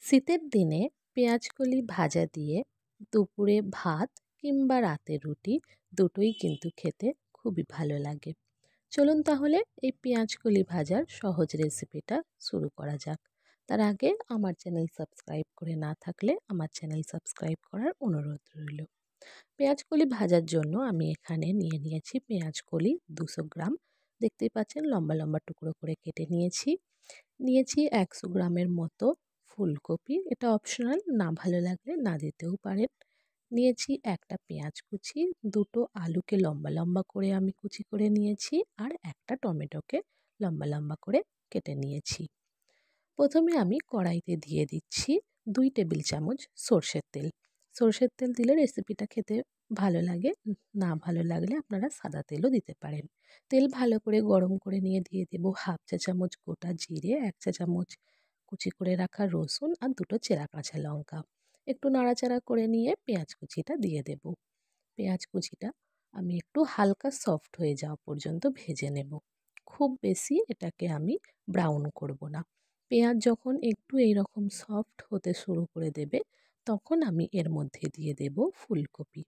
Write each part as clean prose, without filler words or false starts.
শীতের দিনে পেঁয়াজকলি ভাজা দিয়ে দুপুরে ভাত কিংবা রাতে রুটি দুটোই কিন্তু খেতে খুবই ভালো লাগে। চলুন তাহলে এই পেঁয়াজকলি ভাজার সহজ রেসিপিটা শুরু করা যাক। তার আগে আমার চ্যানেল সাবস্ক্রাইব করে না থাকলে আমার চ্যানেল সাবস্ক্রাইব করার অনুরোধ রইল। পেঁয়াজকলি ভাজার জন্য আমি এখানে নিয়ে নিয়েছি পেঁয়াজকলি 200 গ্রাম। দেখতেই পাচ্ছেন লম্বা লম্বা টুকরো করে কেটে নিয়েছি 100 গ্রামের মতো ফুলকপি, এটা অপশনাল, না ভালো লাগলে না দিতেও পারেন। নিয়েছি একটা পেঁয়াজ কুচি, দুটো আলুকে লম্বা লম্বা করে আমি কুচি করে নিয়েছি, আর একটা টমেটোকে লম্বা লম্বা করে কেটে নিয়েছি। প্রথমে আমি কড়াইতে দিয়ে দিচ্ছি 2 টেবিল চামচ সর্ষের তেল। সর্ষের তেল দিলে রেসিপিটা খেতে ভালো লাগে, না ভালো লাগলে আপনারা সাদা তেলও দিতে পারেন। তেল ভালো করে গরম করে নিয়ে দিয়ে দেব হাফ চা চামচ গোটা জিরে, 1 চা চামচ কুচি করে রাখা রসুন আর দুটো চেরা কাঁচা লঙ্কা। একটু নাড়াচাড়া করে নিয়ে পেঁয়াজ কুচিটা দিয়ে দেব। পেঁয়াজ কুচিটা আমি একটু হালকা সফট হয়ে যাওয়া পর্যন্ত ভেজে নেব। খুব বেশি এটাকে আমি ব্রাউন করব না। পেঁয়াজ যখন একটু এইরকম সফট হতে শুরু করে দেবে, তখন আমি এর মধ্যে দিয়ে দেব ফুলকপি।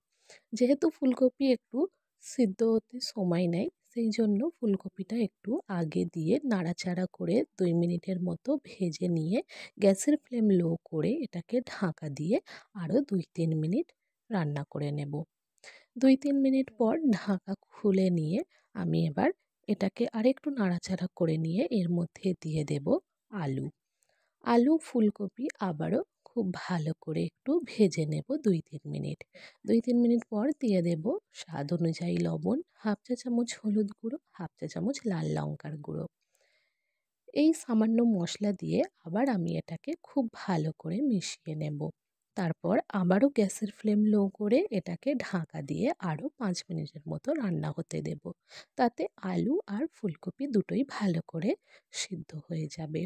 যেহেতু ফুলকপি একটু সিদ্ধ হতে সময় নেয়, সেই জন্য ফুলকপিটা একটু আগে দিয়ে নাড়াচাড়া করে 2 মিনিটের মতো ভেজে নিয়ে গ্যাসের ফ্লেম লো করে এটাকে ঢাকা দিয়ে আরও 2-3 মিনিট রান্না করে নেব। 2-3 মিনিট পর ঢাকা খুলে নিয়ে আমি এবার এটাকে আরেকটু নাড়াচাড়া করে নিয়ে এর মধ্যে দিয়ে দেব আলু ফুলকপি আবারও খুব ভালো করে একটু ভেজে নেব 2-3 মিনিট। 2-3 মিনিট পর দিয়ে দেব স্বাদ অনুযায়ী লবণ, হাফ চা চামচ হলুদ গুঁড়ো, হাফ চা চামচ লাল লঙ্কার গুঁড়ো। এই সামান্য মশলা দিয়ে আবার আমি এটাকে খুব ভালো করে মিশিয়ে নেব। তারপর আবারও গ্যাসের ফ্লেম লো করে এটাকে ঢাকা দিয়ে আরও 5 মিনিটের মতো রান্না হতে দেব। তাতে আলু আর ফুলকপি দুটোই ভালো করে সিদ্ধ হয়ে যাবে।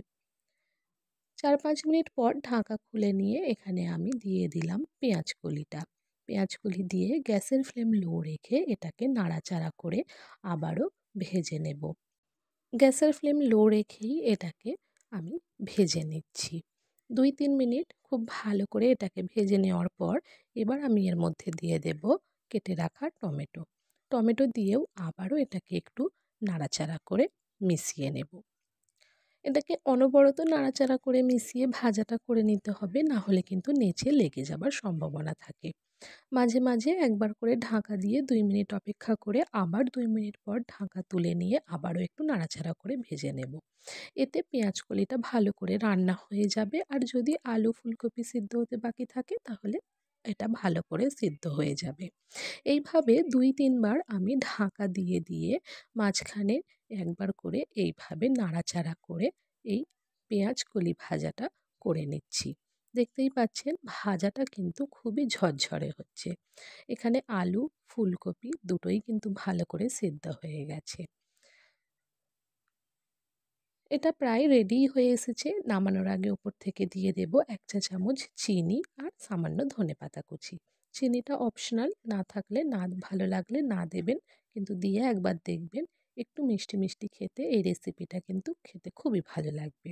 4-5 মিনিট পর ঢাকা খুলে নিয়ে এখানে আমি দিয়ে দিলাম পেঁয়াজকলিটা। পেঁয়াজকলি দিয়ে গ্যাসের ফ্লেম লো রেখে এটাকে নাড়াচাড়া করে আবারও ভেজে নেব। গ্যাসের ফ্লেম লো রেখেই এটাকে আমি ভেজে নিচ্ছি। 2-3 মিনিট খুব ভালো করে এটাকে ভেজে নেওয়ার পর এবার আমি এর মধ্যে দিয়ে দেব কেটে রাখা টমেটো। টমেটো দিয়েও আবারও এটাকে একটু নাড়াচাড়া করে মিশিয়ে নেব। এটাকে অনবরত নাড়াচাড়া করে মিশিয়ে ভাজাটা করে নিতে হবে, না হলে কিন্তু নিচে লেগে যাবার সম্ভাবনা থাকে। মাঝে মাঝে একবার করে ঢাকা দিয়ে 2 মিনিট অপেক্ষা করে আবার 2 মিনিট পর ঢাকা তুলে নিয়ে আবারও একটু নাড়াচাড়া করে ভেজে নেব। এতে পেঁয়াজকলিটা ভালো করে রান্না হয়ে যাবে, আর যদি আলু ফুলকপি সিদ্ধ হতে বাকি থাকে তাহলে এটা ভালো করে সিদ্ধ হয়ে যাবে। এইভাবে 2-3 বার আমি ঢাকা দিয়ে দিয়ে মাঝখানে একবার করে এইভাবে নাড়াচাড়া করে এই পেঁয়াজকলি ভাজাটা করে নিচ্ছি। দেখতেই পাচ্ছেন ভাজাটা কিন্তু খুবই ঝরঝরে হচ্ছে। এখানে আলু ফুলকপি দুটোই কিন্তু ভালো করে সিদ্ধ হয়ে গেছে। এটা প্রায় রেডি হয়ে এসেছে। নামানোর আগে উপর থেকে দিয়ে দেব 1 চা চামচ চিনি আর সামান্য ধনেপাতা কুচি। চিনিটা অপশনাল, না থাকলে না, ভালো লাগলে না দেবেন, কিন্তু দিয়ে একবার দেখবেন। একটু মিষ্টি মিষ্টি খেতে এই রেসিপিটা কিন্তু খেতে খুবই ভালো লাগবে।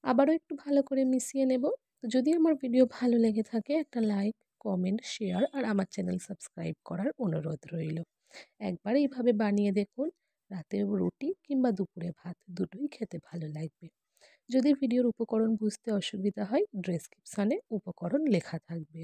আবারও একটু ভালো করে মিশিয়ে নেব। তো যদি আমার ভিডিও ভালো লেগে থাকে একটা লাইক, কমেন্ট, শেয়ার আর আমার চ্যানেল সাবস্ক্রাইব করার অনুরোধ রইল। একবার এইভাবে বানিয়ে দেখুন, রাতেও রুটি কিংবা দুপুরে ভাত দুটোই খেতে ভালো লাগবে। যদি ভিডিওর উপকরণ বুঝতে অসুবিধা হয়, ডেসক্রিপশনে উপকরণ লেখা থাকবে।